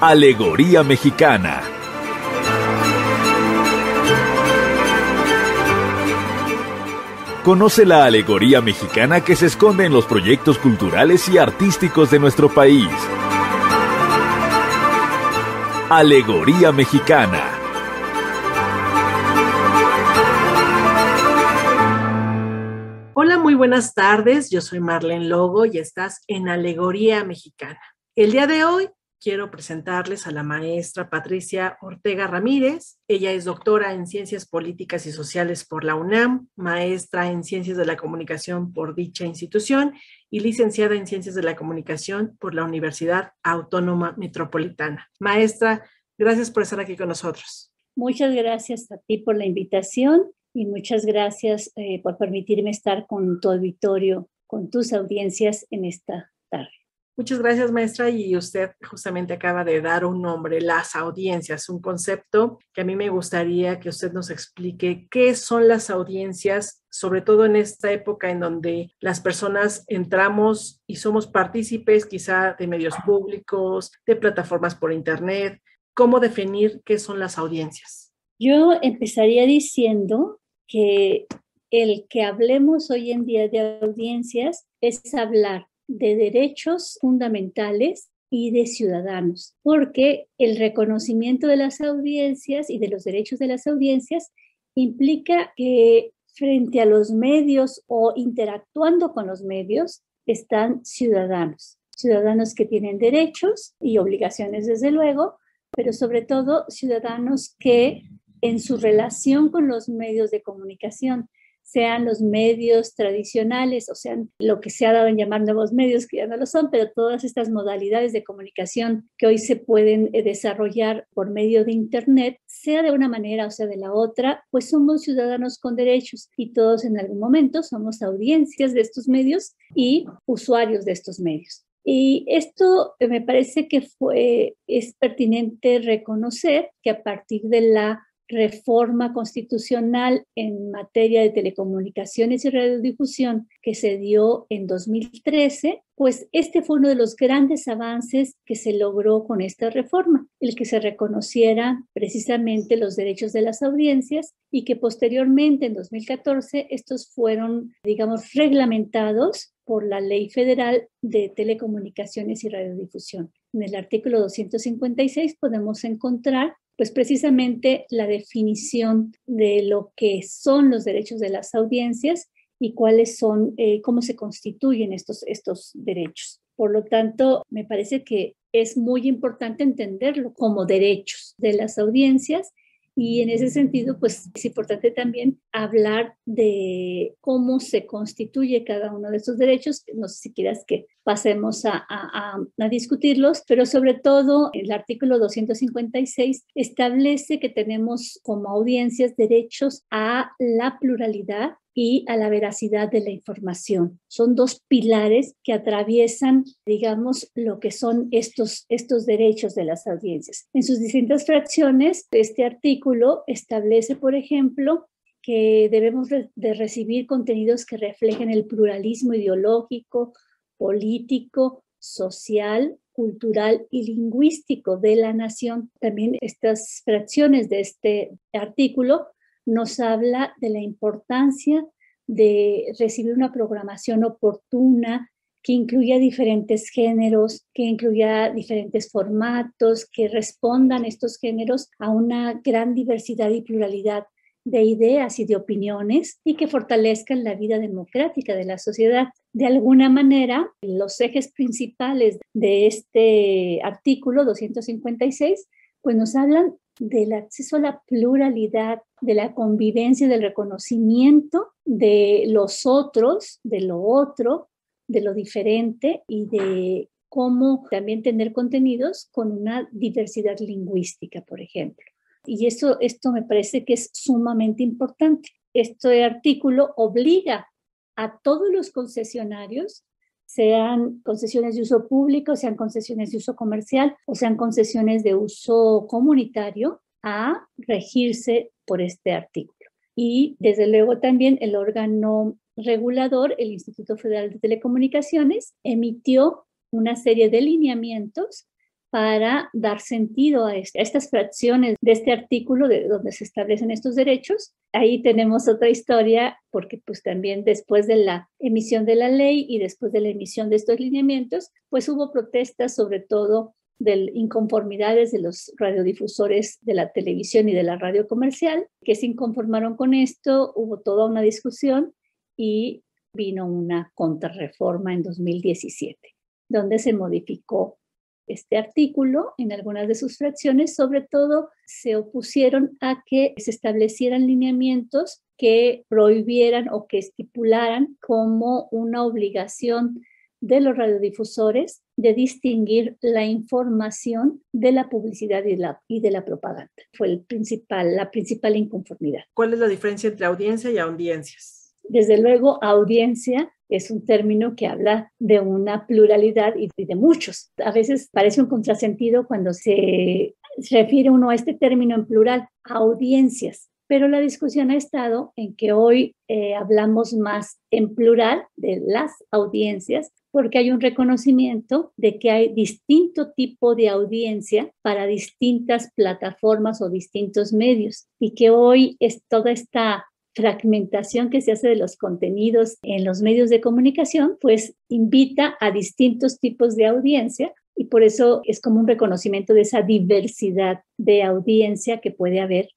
Alegoría mexicana. Conoce la alegoría mexicana que se esconde en los proyectos culturales y artísticos de nuestro país. Alegoría mexicana. Hola, muy buenas tardes. Yo soy Marlene Logo y estás en Alegoría Mexicana. El día de hoy quiero presentarles a la maestra Patricia Ortega Ramírez. Ella es doctora en Ciencias Políticas y Sociales por la UNAM, maestra en Ciencias de la Comunicación por dicha institución y licenciada en Ciencias de la Comunicación por la Universidad Autónoma Metropolitana. Maestra, gracias por estar aquí con nosotros. Muchas gracias a ti por la invitación y muchas gracias por permitirme estar con tu auditorio, con tus audiencias en esta tarde. Muchas gracias, maestra. Y usted justamente acaba de dar un nombre, las audiencias, un concepto que a mí me gustaría que usted nos explique qué son las audiencias, sobre todo en esta época en donde las personas entramos y somos partícipes quizá de medios públicos, de plataformas por internet. ¿Cómo definir qué son las audiencias? Yo empezaría diciendo que el que hablemos hoy en día de audiencias es hablar de derechos fundamentales y de ciudadanos, porque el reconocimiento de las audiencias y de los derechos de las audiencias implica que frente a los medios o interactuando con los medios están ciudadanos, ciudadanos que tienen derechos y obligaciones desde luego, pero sobre todo ciudadanos que en su relación con los medios de comunicación, sean los medios tradicionales, o sean lo que se ha dado en llamar nuevos medios, que ya no lo son, pero todas estas modalidades de comunicación que hoy se pueden desarrollar por medio de Internet, sea de una manera o sea de la otra, pues somos ciudadanos con derechos y todos en algún momento somos audiencias de estos medios y usuarios de estos medios. Y esto me parece que es pertinente reconocer que a partir de la reforma constitucional en materia de telecomunicaciones y radiodifusión que se dio en 2013, pues este fue uno de los grandes avances que se logró con esta reforma, el que se reconocieran precisamente los derechos de las audiencias y que posteriormente en 2014 estos fueron, digamos, reglamentados por la Ley Federal de Telecomunicaciones y Radiodifusión. En el artículo 256 podemos encontrar pues precisamente la definición de lo que son los derechos de las audiencias y cuáles son, cómo se constituyen estos derechos. Por lo tanto, me parece que es muy importante entenderlo como derechos de las audiencias y en ese sentido, pues es importante también hablar de cómo se constituye cada uno de esos derechos. No sé si quieras que pasemos a discutirlos, pero sobre todo el artículo 256 establece que tenemos como audiencias derechos a la pluralidad y a la veracidad de la información. Son dos pilares que atraviesan, digamos, lo que son estos derechos de las audiencias. En sus distintas fracciones, este artículo establece, por ejemplo, que debemos de recibir contenidos que reflejen el pluralismo ideológico, político, social, cultural y lingüístico de la nación. También estas fracciones de este artículo nos habla de la importancia de recibir una programación oportuna que incluya diferentes géneros, que incluya diferentes formatos, que respondan estos géneros a una gran diversidad y pluralidad de ideas y de opiniones y que fortalezcan la vida democrática de la sociedad. De alguna manera, los ejes principales de este artículo 256 pues nos hablan del acceso a la pluralidad, de la convivencia, del reconocimiento de los otros, de lo otro, de lo diferente y de cómo también tener contenidos con una diversidad lingüística, por ejemplo. Y esto me parece que es sumamente importante. Este artículo obliga a todos los concesionarios, sean concesiones de uso público, sean concesiones de uso comercial o sean concesiones de uso comunitario, a regirse por este artículo. Y desde luego también el órgano regulador, el Instituto Federal de Telecomunicaciones, emitió una serie de lineamientos para dar sentido a estas fracciones de este artículo de donde se establecen estos derechos. Ahí tenemos otra historia, porque pues también después de la emisión de la ley y después de la emisión de estos lineamientos, pues hubo protestas sobre todo de inconformidades de los radiodifusores de la televisión y de la radio comercial, que se inconformaron con esto, hubo toda una discusión y vino una contrarreforma en 2017, donde se modificó este artículo en algunas de sus fracciones. Sobre todo se opusieron a que se establecieran lineamientos que prohibieran o que estipularan como una obligación de los radiodifusores de distinguir la información de la publicidad y de la propaganda. Fue la principal inconformidad. ¿Cuál es la diferencia entre audiencia y audiencias? Desde luego, audiencia es un término que habla de una pluralidad y de muchos. A veces parece un contrasentido cuando se refiere uno a este término en plural, audiencias. Pero la discusión ha estado en que hoy hablamos más en plural de las audiencias, porque hay un reconocimiento de que hay distinto tipo de audiencia para distintas plataformas o distintos medios, y que hoy es toda esta fragmentación que se hace de los contenidos en los medios de comunicación, pues invita a distintos tipos de audiencia, y por eso es como un reconocimiento de esa diversidad de audiencia que puede haber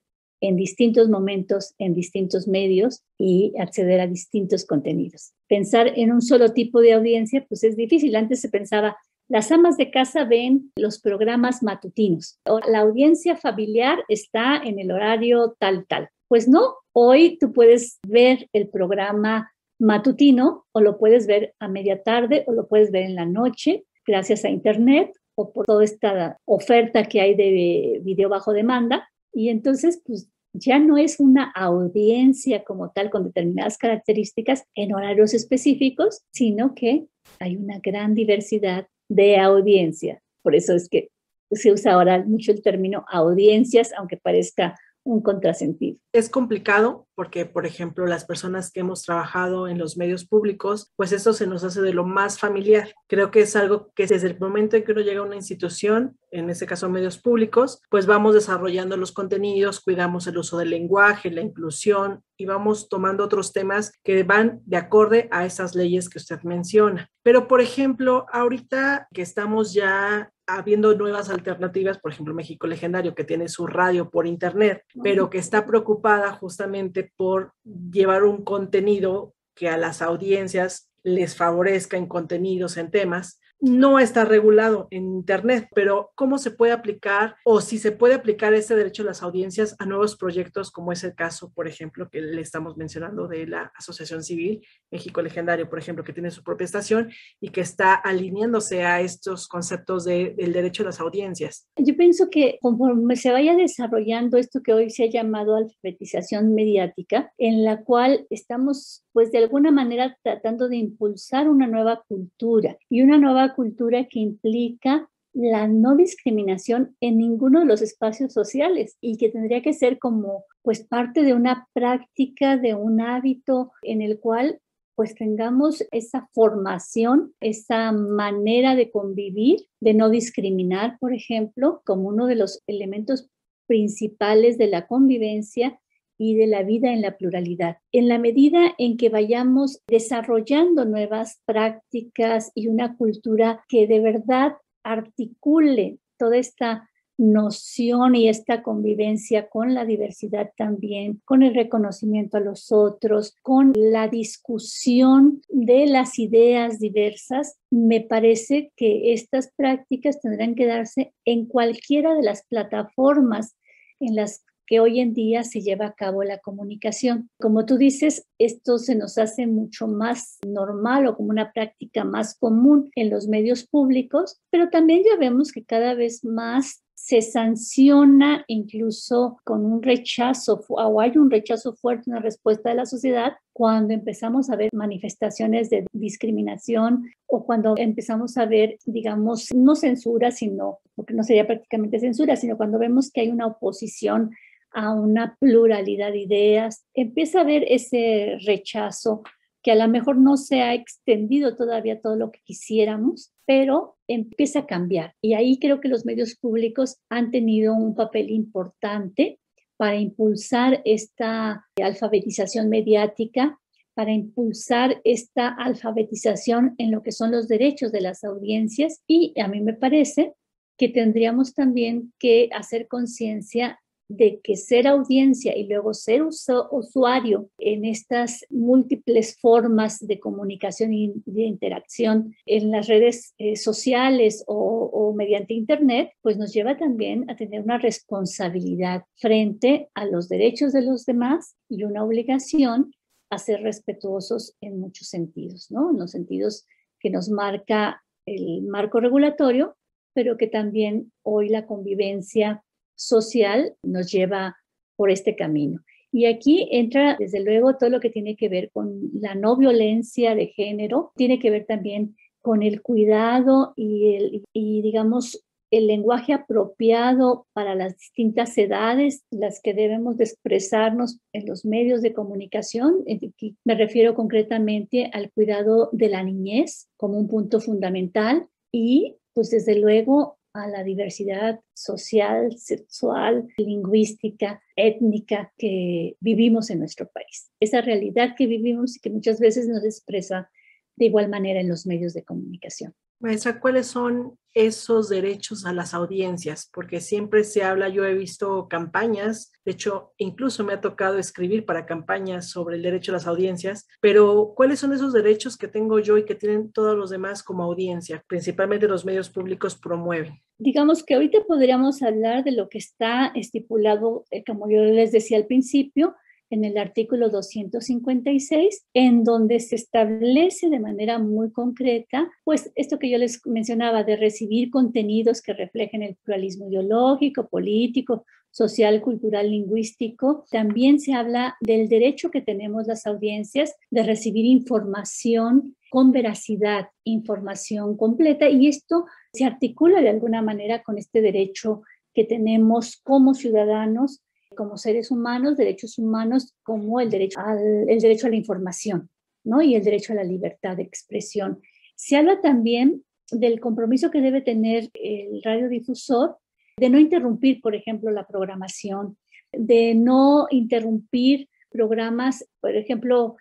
en distintos momentos, en distintos medios, y acceder a distintos contenidos. Pensar en un solo tipo de audiencia, pues es difícil. Antes se pensaba, las amas de casa ven los programas matutinos, o la audiencia familiar está en el horario tal. Pues no, hoy tú puedes ver el programa matutino o lo puedes ver a media tarde o lo puedes ver en la noche gracias a Internet o por toda esta oferta que hay de video bajo demanda. Y entonces, pues ya no es una audiencia como tal con determinadas características en horarios específicos, sino que hay una gran diversidad de audiencia. Por eso es que se usa ahora mucho el término audiencias, aunque parezca un contrasentido. Es complicado porque, por ejemplo, las personas que hemos trabajado en los medios públicos, pues esto se nos hace de lo más familiar. Creo que es algo que desde el momento en que uno llega a una institución, en este caso medios públicos, pues vamos desarrollando los contenidos, cuidamos el uso del lenguaje, la inclusión, y vamos tomando otros temas que van de acorde a esas leyes que usted menciona. Pero, por ejemplo, ahorita que estamos ya habiendo nuevas alternativas, por ejemplo, México Legendario, que tiene su radio por internet, pero que está preocupada justamente por llevar un contenido que a las audiencias les favorezca en contenidos, en temas. No está regulado en internet, pero ¿cómo se puede aplicar o si se puede aplicar ese derecho a las audiencias a nuevos proyectos, como es el caso, por ejemplo, que le estamos mencionando de la Asociación Civil México Legendario, por ejemplo, que tiene su propia estación y que está alineándose a estos conceptos del derecho a las audiencias? Yo pienso que conforme se vaya desarrollando esto que hoy se ha llamado alfabetización mediática, en la cual estamos pues de alguna manera tratando de impulsar una nueva cultura, y una nueva cultura que implica la no discriminación en ninguno de los espacios sociales, y que tendría que ser como pues parte de una práctica, de un hábito en el cual pues tengamos esa formación, esa manera de convivir, de no discriminar, por ejemplo, como uno de los elementos principales de la convivencia y de la vida en la pluralidad. En la medida en que vayamos desarrollando nuevas prácticas y una cultura que de verdad articule toda esta noción y esta convivencia con la diversidad también, con el reconocimiento a los otros, con la discusión de las ideas diversas, me parece que estas prácticas tendrán que darse en cualquiera de las plataformas en las que hoy en día se lleva a cabo la comunicación. Como tú dices, esto se nos hace mucho más normal o como una práctica más común en los medios públicos, pero también ya vemos que cada vez más se sanciona incluso con un rechazo, o hay un rechazo fuerte, una respuesta de la sociedad, cuando empezamos a ver manifestaciones de discriminación o cuando empezamos a ver, digamos, no censura, sino, porque no sería prácticamente censura, sino cuando vemos que hay una oposición a una pluralidad de ideas, empieza a haber ese rechazo que a lo mejor no se ha extendido todavía todo lo que quisiéramos, pero empieza a cambiar. Y ahí creo que los medios públicos han tenido un papel importante para impulsar esta alfabetización mediática, para impulsar esta alfabetización en lo que son los derechos de las audiencias. Y a mí me parece que tendríamos también que hacer conciencia de que ser audiencia y luego ser usuario en estas múltiples formas de comunicación y de interacción en las redes sociales o mediante Internet, pues nos lleva también a tener una responsabilidad frente a los derechos de los demás y una obligación a ser respetuosos en muchos sentidos, ¿no? En los sentidos que nos marca el marco regulatorio, pero que también hoy la convivencia social nos lleva por este camino. Y aquí entra, desde luego, todo lo que tiene que ver con la no violencia de género, tiene que ver también con el cuidado y digamos, el lenguaje apropiado para las distintas edades, las que debemos de expresarnos en los medios de comunicación. Aquí me refiero concretamente al cuidado de la niñez como un punto fundamental y, pues, desde luego, a la diversidad social, sexual, lingüística, étnica que vivimos en nuestro país. Esa realidad que vivimos y que muchas veces nos expresa de igual manera en los medios de comunicación. Maestra, ¿cuáles son esos derechos a las audiencias? Porque siempre se habla, yo he visto campañas, de hecho, incluso me ha tocado escribir para campañas sobre el derecho a las audiencias, pero ¿cuáles son esos derechos que tengo yo y que tienen todos los demás como audiencia? Principalmente los medios públicos promueven. Digamos que ahorita podríamos hablar de lo que está estipulado, como yo les decía al principio, en el artículo 256, en donde se establece de manera muy concreta, pues esto que yo les mencionaba, de recibir contenidos que reflejen el pluralismo ideológico, político, social, cultural, lingüístico. También se habla del derecho que tenemos las audiencias de recibir información con veracidad, información completa, y esto se articula de alguna manera con este derecho que tenemos como ciudadanos, como seres humanos, derechos humanos, como el derecho a la información, ¿no? Y el derecho a la libertad de expresión. Se habla también del compromiso que debe tener el radiodifusor de no interrumpir, por ejemplo, la programación, de no interrumpir programas, por ejemplo,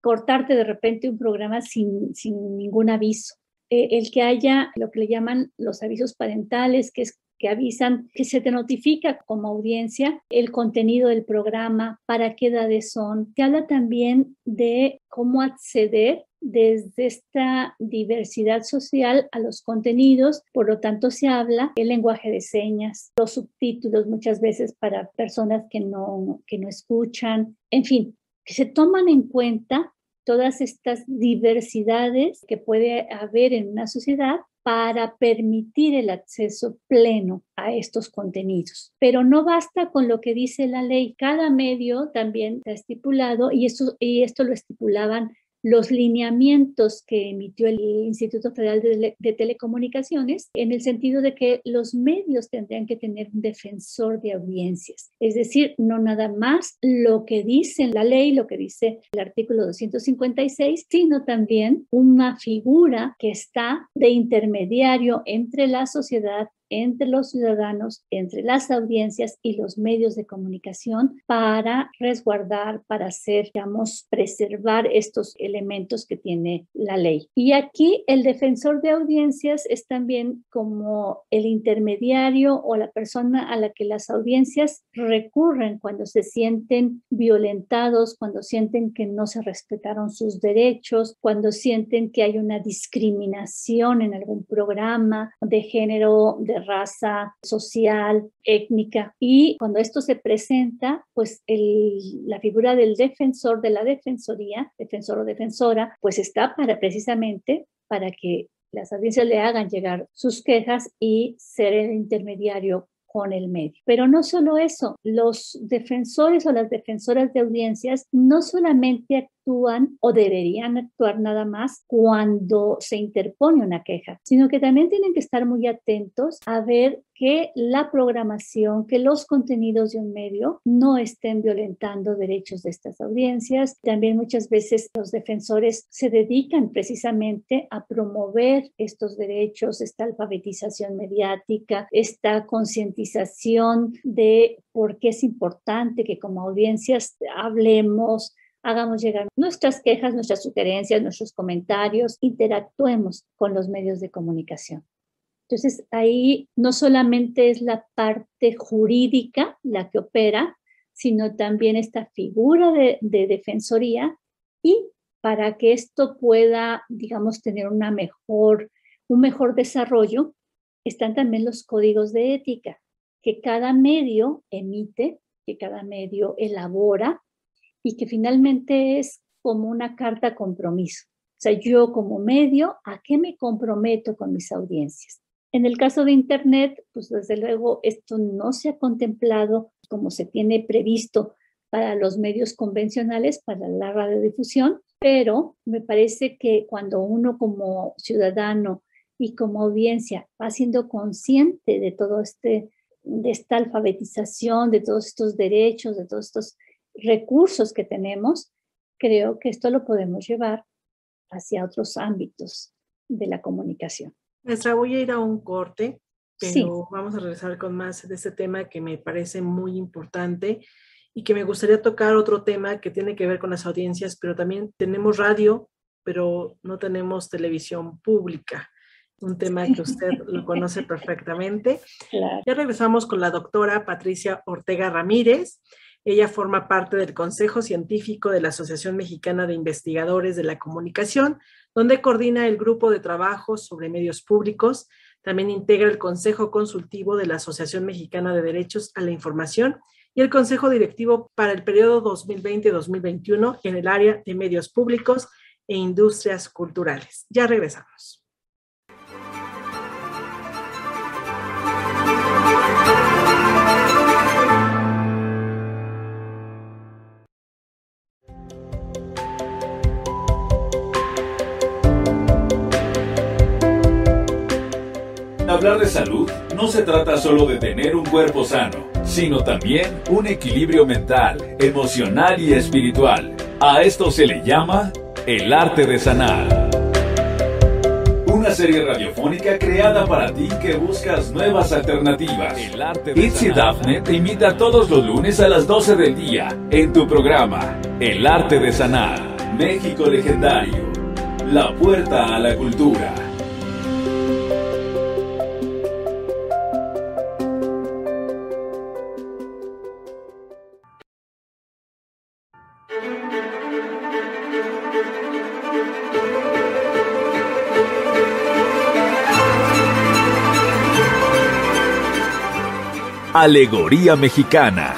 cortarte de repente un programa sin ningún aviso. El que haya lo que le llaman los avisos parentales, que avisan, que se te notifica como audiencia el contenido del programa, para qué edades son. Se habla también de cómo acceder desde esta diversidad social a los contenidos, por lo tanto se habla el lenguaje de señas, los subtítulos muchas veces para personas que no escuchan, en fin, que se toman en cuenta todas estas diversidades que puede haber en una sociedad para permitir el acceso pleno a estos contenidos. Pero no basta con lo que dice la ley. Cada medio también está estipulado, y esto lo estipulaban los lineamientos que emitió el Instituto Federal de Telecomunicaciones, en el sentido de que los medios tendrían que tener un defensor de audiencias. Es decir, no nada más lo que dice la ley, lo que dice el artículo 256, sino también una figura que está de intermediario entre la sociedad, entre los ciudadanos, entre las audiencias y los medios de comunicación, para resguardar, para preservar estos elementos que tiene la ley. Y aquí el defensor de audiencias es también como el intermediario o la persona a la que las audiencias recurren cuando se sienten violentados, cuando sienten que no se respetaron sus derechos, cuando sienten que hay una discriminación en algún programa de género, de raza, social, étnica. Y cuando esto se presenta, pues la figura del defensor, de la defensoría, defensor o defensora, pues está precisamente para que las audiencias le hagan llegar sus quejas y ser el intermediario con el medio. Pero no solo eso, los defensores o las defensoras de audiencias no solamente actúan o deberían actuar nada más cuando se interpone una queja, sino que también tienen que estar muy atentos a ver que la programación, que los contenidos de un medio no estén violentando derechos de estas audiencias. También muchas veces los defensores se dedican precisamente a promover estos derechos, esta alfabetización mediática, esta concientización de por qué es importante que como audiencias hablemos, hagamos llegar nuestras quejas, nuestras sugerencias, nuestros comentarios, interactuemos con los medios de comunicación. Entonces, ahí no solamente es la parte jurídica la que opera, sino también esta figura de defensoría, y para que esto pueda, digamos, tener un mejor desarrollo, están también los códigos de ética que cada medio emite, que cada medio elabora, y que finalmente es como una carta compromiso. O sea, yo como medio, ¿a qué me comprometo con mis audiencias? En el caso de Internet, pues desde luego esto no se ha contemplado como se tiene previsto para los medios convencionales, para la radiodifusión, pero me parece que cuando uno como ciudadano y como audiencia va siendo consciente de todo de esta alfabetización, de todos estos derechos, de todos estos recursos que tenemos, creo que esto lo podemos llevar hacia otros ámbitos de la comunicación. Maestra, voy a ir a un corte, pero Sí. vamos a regresar con más de este tema que me parece muy importante y que me gustaría tocar otro tema que tiene que ver con las audiencias, pero también tenemos radio, pero no tenemos televisión pública, un tema que usted lo conoce perfectamente. Claro. Ya regresamos con la doctora Patricia Ortega Ramírez. Ella forma parte del Consejo Científico de la Asociación Mexicana de Investigadores de la Comunicación, donde coordina el grupo de trabajo sobre medios públicos. También integra el Consejo Consultivo de la Asociación Mexicana de Derechos a la Información y el Consejo Directivo para el periodo 2020-2021 en el área de medios públicos e industrias culturales. Ya regresamos. Hablar de salud no se trata solo de tener un cuerpo sano, sino también un equilibrio mental, emocional y espiritual. A esto se le llama el arte de sanar. Una serie radiofónica creada para ti que buscas nuevas alternativas. Itzy Dafne te invita todos los lunes a las 12 del día en tu programa El Arte de Sanar. México Legendario. La puerta a la cultura. Alegoría Mexicana.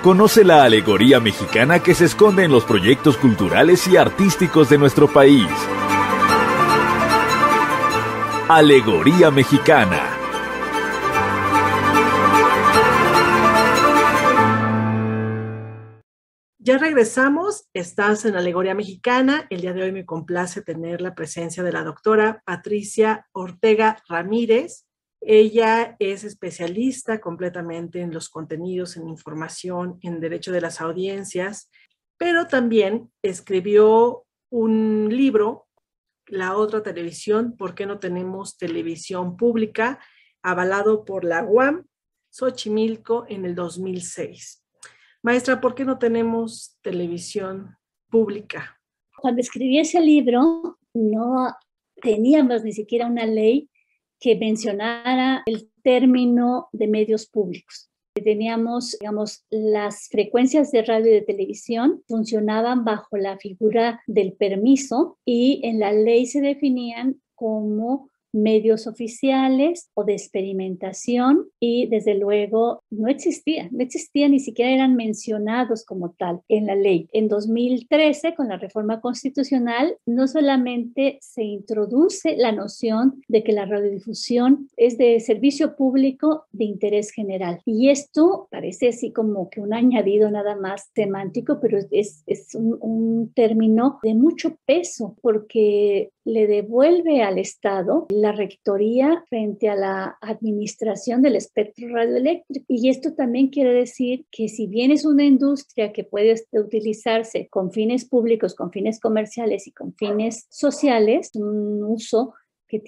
Conoce la alegoría mexicana que se esconde en los proyectos culturales y artísticos de nuestro país. Alegoría Mexicana. Ya regresamos, estás en Alegoría Mexicana. El día de hoy me complace tener la presencia de la doctora Patricia Ortega Ramírez. Ella es especialista completamente en los contenidos, en información, en derecho de las audiencias, pero también escribió un libro, La Otra Televisión, ¿por qué no tenemos televisión pública?, avalado por la UAM Xochimilco en el 2006. Maestra, ¿por qué no tenemos televisión pública? Cuando escribí ese libro, no teníamos ni siquiera una ley que mencionara el término de medios públicos. Teníamos, digamos, las frecuencias de radio y de televisión funcionaban bajo la figura del permiso y en la ley se definían como medios oficiales o de experimentación, y desde luego no existía, ni siquiera eran mencionados como tal en la ley. En 2013, con la reforma constitucional, no solamente se introduce la noción de que la radiodifusión es de servicio público de interés general, y esto parece así como que un añadido nada más semántico, pero es un término de mucho peso, porque le devuelve al Estado la rectoría frente a la administración del espectro radioeléctrico. Y esto también quiere decir que si bien es una industria que puede utilizarse con fines públicos, con fines comerciales y con fines sociales, un uso que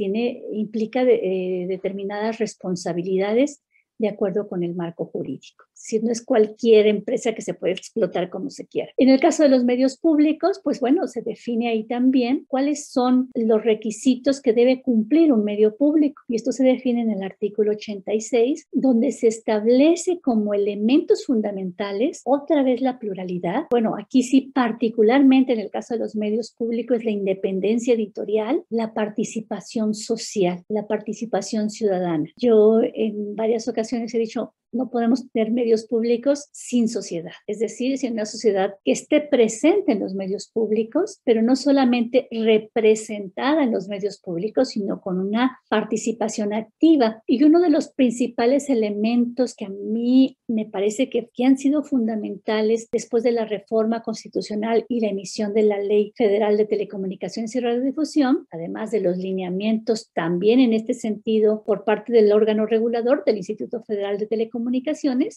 implica determinadas responsabilidades de acuerdo con el marco jurídico. Si no es cualquier empresa que se puede explotar como se quiera. En el caso de los medios públicos, pues bueno, se define ahí también cuáles son los requisitos que debe cumplir un medio público. Y esto se define en el artículo 86, donde se establece como elementos fundamentales, otra vez la pluralidad. Bueno, aquí sí, particularmente en el caso de los medios públicos, la independencia editorial, la participación social, la participación ciudadana. Yo en varias ocasiones he dicho, no podemos tener medios públicos sin sociedad, es decir, sin una sociedad que esté presente en los medios públicos, pero no solamente representada en los medios públicos, sino con una participación activa. Y uno de los principales elementos que a mí me parece que han sido fundamentales después de la reforma constitucional y la emisión de la Ley Federal de Telecomunicaciones y Radiodifusión, además de los lineamientos también en este sentido por parte del órgano regulador del Instituto Federal de Telecomunicaciones,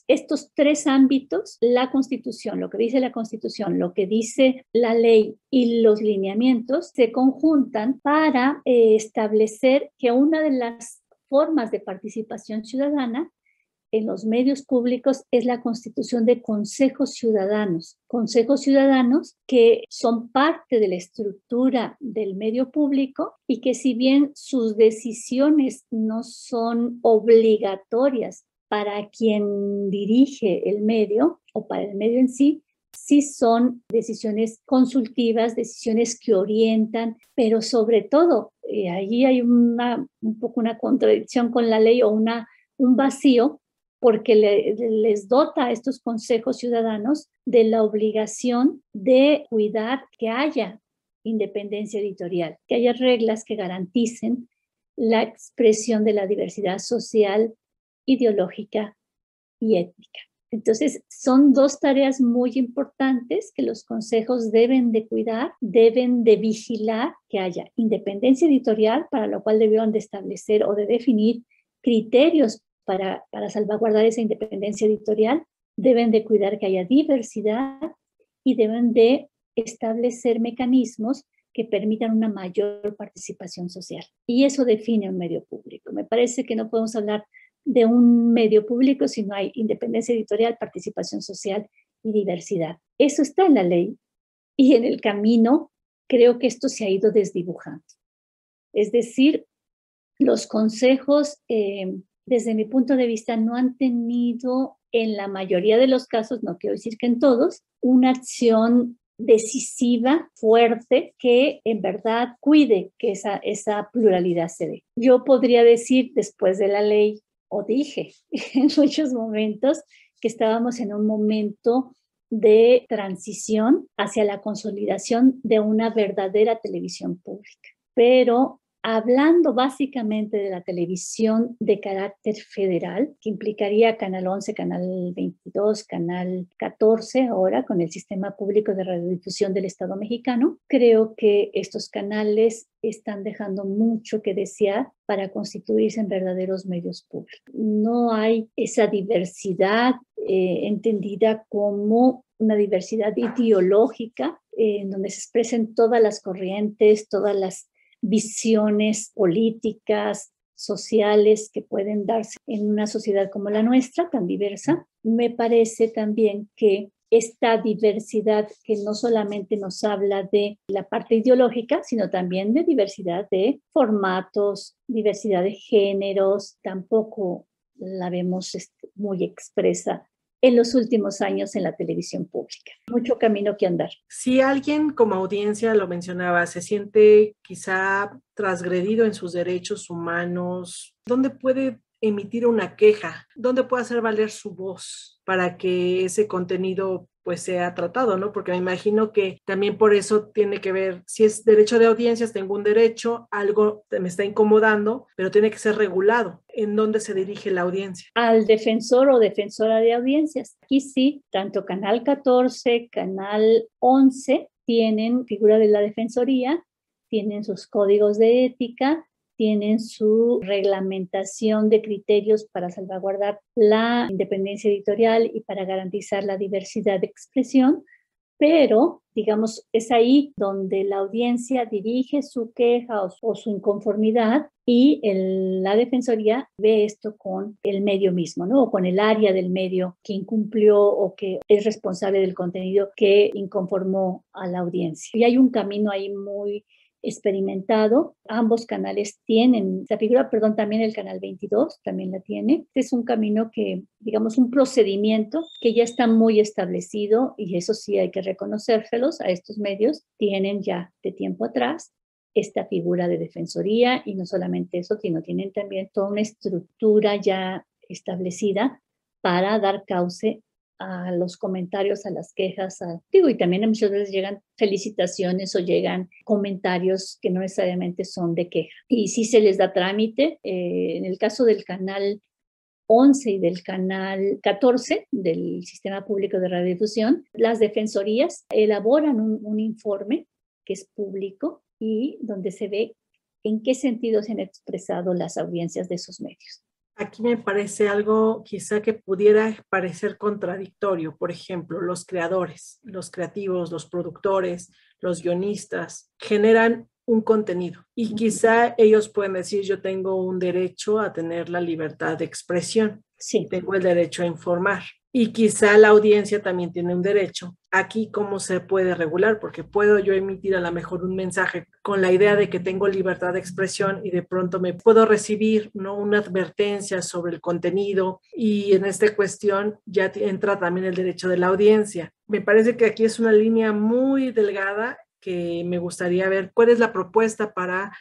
estos tres ámbitos, la Constitución, lo que dice la Constitución, lo que dice la ley y los lineamientos, se conjuntan para establecer que una de las formas de participación ciudadana en los medios públicos es la constitución de consejos ciudadanos que son parte de la estructura del medio público y que si bien sus decisiones no son obligatorias para quien dirige el medio o para el medio en sí, sí son decisiones consultivas, decisiones que orientan, pero sobre todo, allí hay un poco una contradicción con la ley o un vacío, porque les dota a estos consejos ciudadanos de la obligación de cuidar que haya independencia editorial, que haya reglas que garanticen la expresión de la diversidad social, ideológica y étnica. Entonces, son dos tareas muy importantes que los consejos deben de cuidar, deben de vigilar que haya independencia editorial, para lo cual debieron de establecer o de definir criterios para salvaguardar esa independencia editorial, deben de cuidar que haya diversidad y deben de establecer mecanismos que permitan una mayor participación social. Y eso define un medio público. Me parece que no podemos hablar de un medio público si no hay independencia editorial, participación social y diversidad. Eso está en la ley y en el camino creo que esto se ha ido desdibujando. Es decir, los consejos, desde mi punto de vista, no han tenido en la mayoría de los casos, no quiero decir que en todos, una acción decisiva, fuerte, que en verdad cuide que esa pluralidad se dé. Yo podría decir, después de la ley, o dije en muchos momentos, que estábamos en un momento de transición hacia la consolidación de una verdadera televisión pública. Pero hablando básicamente de la televisión de carácter federal, que implicaría Canal 11, Canal 22, Canal 14 ahora con el Sistema Público de Radiodifusión del Estado mexicano, creo que estos canales están dejando mucho que desear para constituirse en verdaderos medios públicos. No hay esa diversidad entendida como una diversidad ideológica en donde se expresen todas las corrientes, todas las visiones políticas, sociales que pueden darse en una sociedad como la nuestra, tan diversa. Me parece también que esta diversidad que no solamente nos habla de la parte ideológica, sino también de diversidad de formatos, diversidad de géneros, tampoco la vemos muy expresa en los últimos años en la televisión pública. Mucho camino que andar. Si alguien como audiencia, lo mencionaba, se siente quizá transgredido en sus derechos humanos, ¿dónde puede emitir una queja? ¿Dónde puede hacer valer su voz para que ese contenido pues sea tratado, ¿no? Porque me imagino que también por eso tiene que ver, si es derecho de audiencias, tengo un derecho, algo me está incomodando, pero tiene que ser regulado. ¿En dónde se dirige la audiencia? Al defensor o defensora de audiencias. Aquí sí, tanto Canal 14, Canal 11 tienen figura de la defensoría, tienen sus códigos de ética, tienen su reglamentación de criterios para salvaguardar la independencia editorial y para garantizar la diversidad de expresión, pero, digamos, es ahí donde la audiencia dirige su queja o su inconformidad y la defensoría ve esto con el medio mismo, ¿no? O con el área del medio que incumplió o que es responsable del contenido que inconformó a la audiencia. Y hay un camino ahí muy experimentado. Ambos canales tienen esta figura, perdón, también el canal 22 también la tiene. Este es un camino que, digamos, un procedimiento que ya está muy establecido y eso sí hay que reconocérselos a estos medios. Tienen ya de tiempo atrás esta figura de defensoría y no solamente eso, sino tienen también toda una estructura ya establecida para dar cauce a los comentarios, a las quejas, y también muchas veces llegan felicitaciones o llegan comentarios que no necesariamente son de queja. Y sí se les da trámite. En el caso del canal 11 y del canal 14 del Sistema Público de Radiodifusión, las defensorías elaboran un informe que es público y donde se ve en qué sentido se han expresado las audiencias de esos medios. Aquí me parece algo quizá que pudiera parecer contradictorio. Por ejemplo, los creadores, los creativos, los productores, los guionistas generan un contenido y quizá ellos pueden decir yo tengo un derecho a tener la libertad de expresión, sí, tengo el derecho a informar. Y quizá la audiencia también tiene un derecho. Aquí, ¿cómo se puede regular? Porque puedo yo emitir a lo mejor un mensaje con la idea de que tengo libertad de expresión y de pronto me puedo recibir, ¿no?, una advertencia sobre el contenido y en esta cuestión ya entra también el derecho de la audiencia. Me parece que aquí es una línea muy delgada que me gustaría ver cuál es la propuesta para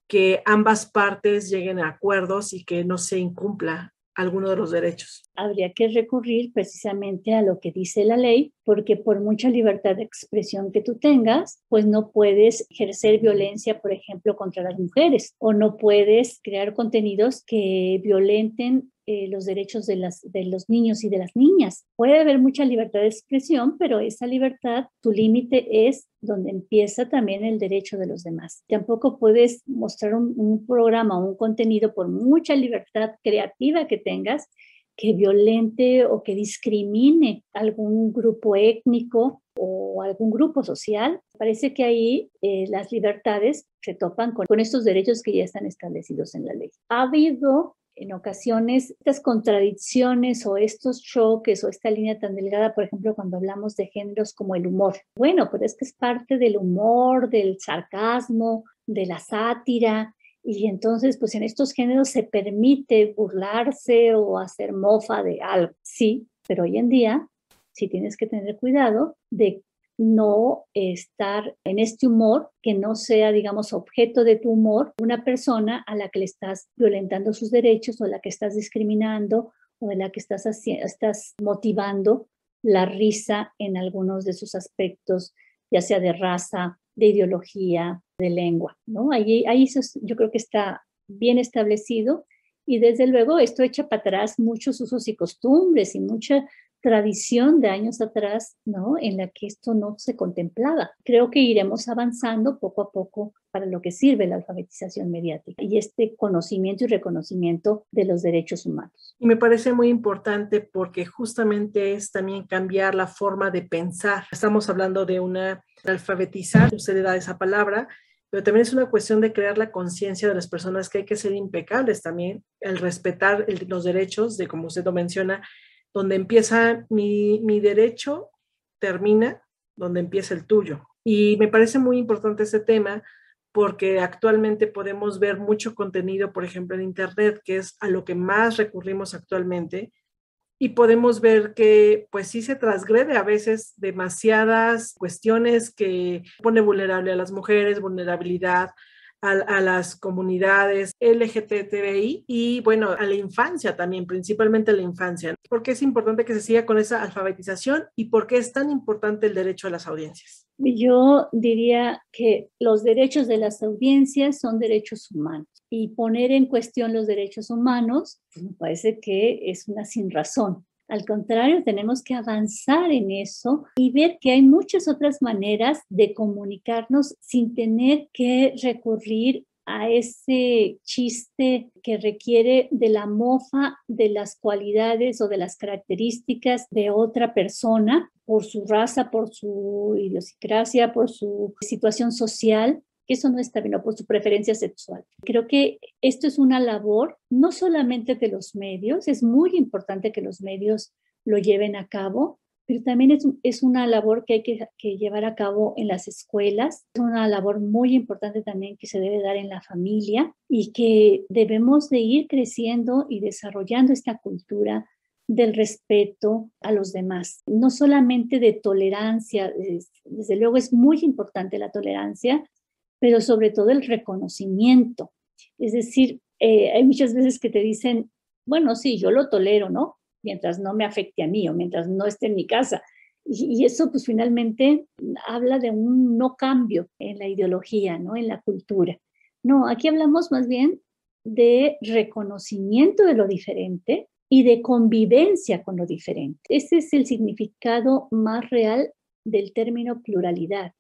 que ambas partes lleguen a acuerdos y que no se incumpla alguno de los derechos. Habría que recurrir precisamente a lo que dice la ley, porque por mucha libertad de expresión que tú tengas, pues no puedes ejercer violencia, por ejemplo, contra las mujeres, o no puedes crear contenidos que violenten los derechos de los niños y de las niñas. Puede haber mucha libertad de expresión, pero esa libertad, tu límite es donde empieza también el derecho de los demás. Tampoco puedes mostrar un programa o un contenido por mucha libertad creativa que tengas que violente o que discrimine algún grupo étnico o algún grupo social. Parece que ahí las libertades se topan con estos derechos que ya están establecidos en la ley. Ha habido en ocasiones estas contradicciones o estos choques o esta línea tan delgada, por ejemplo, cuando hablamos de géneros como el humor. Bueno, pero es que es parte del humor, del sarcasmo, de la sátira. Y entonces, pues en estos géneros se permite burlarse o hacer mofa de algo. Sí, pero hoy en día sí tienes que tener cuidado de no estar en este humor que no sea, digamos, objeto de tu humor una persona a la que le estás violentando sus derechos o a la que estás discriminando o a la que estás motivando la risa en algunos de sus aspectos, ya sea de raza, de ideología, de lengua, ¿no? Ahí yo creo que está bien establecido y desde luego esto echa para atrás muchos usos y costumbres y mucha tradición de años atrás, ¿no?, en la que esto no se contemplaba. Creo que iremos avanzando poco a poco para lo que sirve la alfabetización mediática y este conocimiento y reconocimiento de los derechos humanos. Y me parece muy importante porque justamente es también cambiar la forma de pensar. Estamos hablando de alfabetizar, usted le da esa palabra, pero también es una cuestión de crear la conciencia de las personas que hay que ser impecables también, el respetar los derechos de, como usted lo menciona, donde empieza mi derecho, termina donde empieza el tuyo. Y me parece muy importante este tema porque actualmente podemos ver mucho contenido, por ejemplo, en Internet, que es a lo que más recurrimos actualmente, y podemos ver que pues sí se transgrede a veces demasiadas cuestiones que pone vulnerable a las mujeres, vulnerabilidad a las comunidades LGTBI y bueno, a la infancia también, principalmente a la infancia. ¿Por qué es importante que se siga con esa alfabetización y por qué es tan importante el derecho a las audiencias? Yo diría que los derechos de las audiencias son derechos humanos y poner en cuestión los derechos humanos pues, me parece que es una sinrazón. Al contrario, tenemos que avanzar en eso y ver que hay muchas otras maneras de comunicarnos sin tener que recurrir a ese chiste que requiere de la mofa de las cualidades o de las características de otra persona por su raza, por su idiosincrasia, por su situación social, que eso no está bien, o por su preferencia sexual. Creo que esto es una labor no solamente de los medios, es muy importante que los medios lo lleven a cabo, pero también es una labor que hay que llevar a cabo en las escuelas, es una labor muy importante también que se debe dar en la familia y que debemos de ir creciendo y desarrollando esta cultura del respeto a los demás, no solamente de tolerancia, desde luego es muy importante la tolerancia, pero sobre todo el reconocimiento. Es decir, hay muchas veces que te dicen, bueno, sí, yo lo tolero, ¿no? Mientras no me afecte a mí o mientras no esté en mi casa. Y eso pues finalmente habla de un no cambio en la ideología, ¿no? En la cultura. No, aquí hablamos más bien de reconocimiento de lo diferente y de convivencia con lo diferente. Ese es el significado más real del término pluralidad.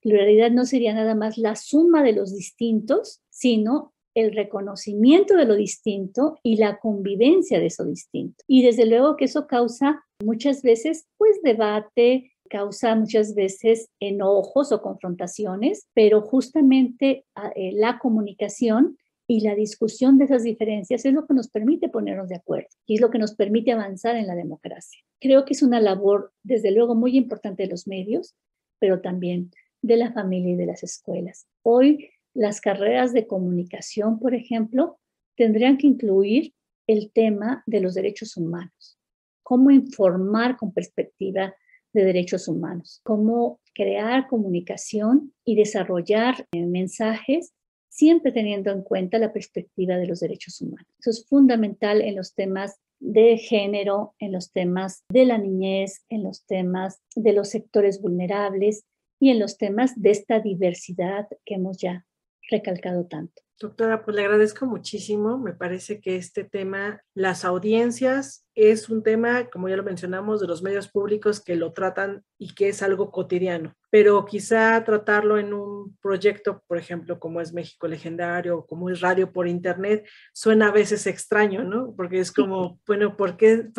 Pluralidad no sería nada más la suma de los distintos, sino el reconocimiento de lo distinto y la convivencia de eso distinto. Y desde luego que eso causa muchas veces, pues, debate, causa muchas veces enojos o confrontaciones, pero justamente la comunicación y la discusión de esas diferencias es lo que nos permite ponernos de acuerdo y es lo que nos permite avanzar en la democracia. Creo que es una labor, desde luego, muy importante de los medios, pero también de la familia y de las escuelas. Hoy, las carreras de comunicación, por ejemplo, tendrían que incluir el tema de los derechos humanos. Cómo informar con perspectiva de derechos humanos. Cómo crear comunicación y desarrollar mensajes siempre teniendo en cuenta la perspectiva de los derechos humanos. Eso es fundamental en los temas de género, en los temas de la niñez, en los temas de los sectores vulnerables y en los temas de esta diversidad que hemos ya recalcado tanto. Doctora, pues le agradezco muchísimo. Me parece que este tema, las audiencias, es un tema, como ya lo mencionamos, de los medios públicos que lo tratan y que es algo cotidiano. Pero quizá tratarlo en un proyecto, por ejemplo, como es México Legendario o como es Radio por Internet, suena a veces extraño, ¿no? Porque es como, bueno, ¿por qué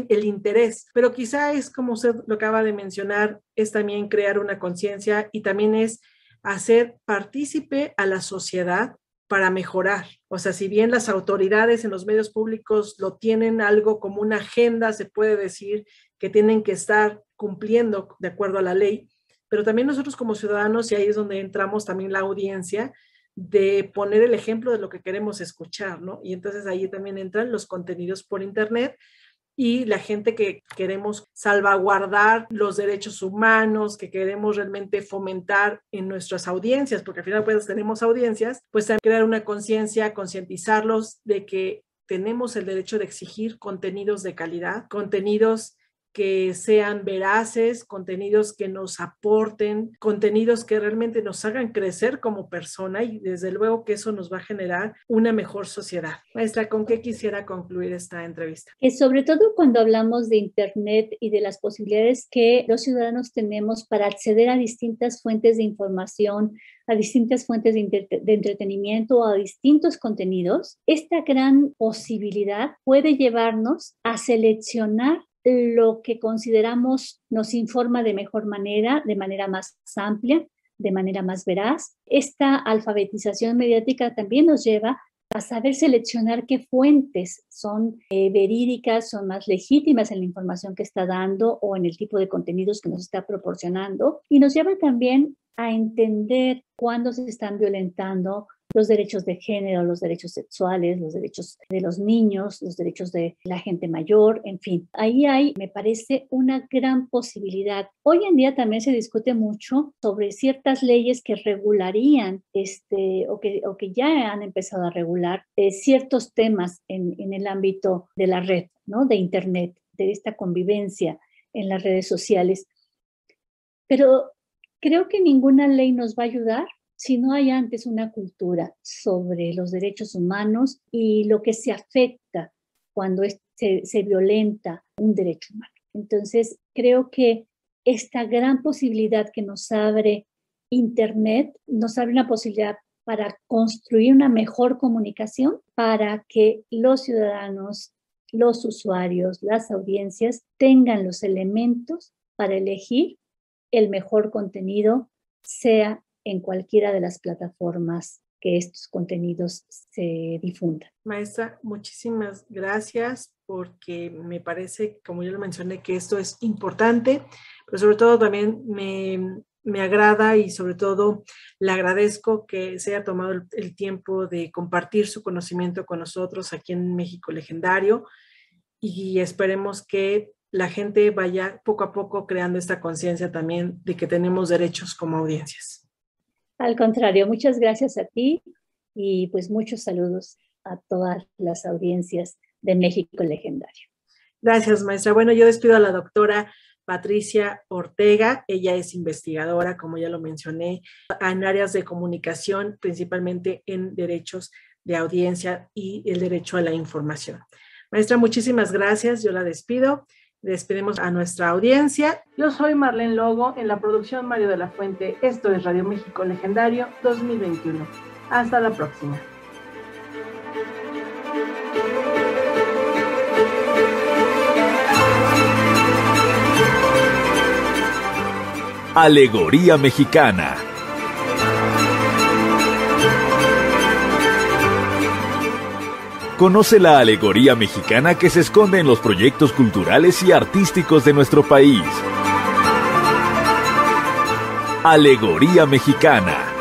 el interés? Pero quizá es como usted lo acaba de mencionar, es también crear una conciencia y también es hacer partícipe a la sociedad para mejorar. O sea, si bien las autoridades en los medios públicos lo tienen algo como una agenda, se puede decir que tienen que estar cumpliendo de acuerdo a la ley, pero también nosotros como ciudadanos, y ahí es donde entramos también la audiencia, de poner el ejemplo de lo que queremos escuchar, ¿no? Y entonces ahí también entran los contenidos por Internet, y la gente que queremos salvaguardar los derechos humanos, que queremos realmente fomentar en nuestras audiencias, porque al final pues tenemos audiencias, pues también crear una conciencia, concientizarlos de que tenemos el derecho de exigir contenidos de calidad, contenidos que sean veraces, contenidos que nos aporten, contenidos que realmente nos hagan crecer como persona y desde luego que eso nos va a generar una mejor sociedad. Maestra, ¿con qué quisiera concluir esta entrevista? Sobre todo cuando hablamos de Internet y de las posibilidades que los ciudadanos tenemos para acceder a distintas fuentes de información, a distintas fuentes de entretenimiento, a distintos contenidos, esta gran posibilidad puede llevarnos a seleccionar lo que consideramos nos informa de mejor manera, de manera más amplia, de manera más veraz. Esta alfabetización mediática también nos lleva a saber seleccionar qué fuentes son verídicas, son más legítimas en la información que está dando o en el tipo de contenidos que nos está proporcionando. Y nos lleva también a entender cuándo se están violentando los derechos de género, los derechos sexuales, los derechos de los niños, los derechos de la gente mayor, en fin. Ahí hay, me parece, una gran posibilidad. Hoy en día también se discute mucho sobre ciertas leyes que regularían o que ya han empezado a regular ciertos temas en el ámbito de la red, ¿no? De Internet, de esta convivencia en las redes sociales. Pero creo que ninguna ley nos va a ayudar si no hay antes una cultura sobre los derechos humanos y lo que se afecta cuando se violenta un derecho humano. Entonces, creo que esta gran posibilidad que nos abre Internet, nos abre una posibilidad para construir una mejor comunicación, para que los ciudadanos, los usuarios, las audiencias tengan los elementos para elegir el mejor contenido, sea en cualquiera de las plataformas que estos contenidos se difundan. Maestra, muchísimas gracias, porque me parece, como yo lo mencioné, que esto es importante, pero sobre todo también me agrada y sobre todo le agradezco que se haya tomado el tiempo de compartir su conocimiento con nosotros aquí en México Legendario, y esperemos que la gente vaya poco a poco creando esta conciencia también de que tenemos derechos como audiencias. Al contrario, muchas gracias a ti y pues muchos saludos a todas las audiencias de México Legendario. Gracias, maestra. Bueno, yo despido a la doctora Patricia Ortega. Ella es investigadora, como ya lo mencioné, en áreas de comunicación, principalmente en derechos de audiencia y el derecho a la información. Maestra, muchísimas gracias. Yo la despido. Despedimos a nuestra audiencia. Yo soy Marlene Logo, en la producción Mario de la Fuente. Esto es Radio México Legendario 2021. Hasta la próxima. Alegoría Mexicana. Conoce la alegoría mexicana que se esconde en los proyectos culturales y artísticos de nuestro país. Alegoría Mexicana.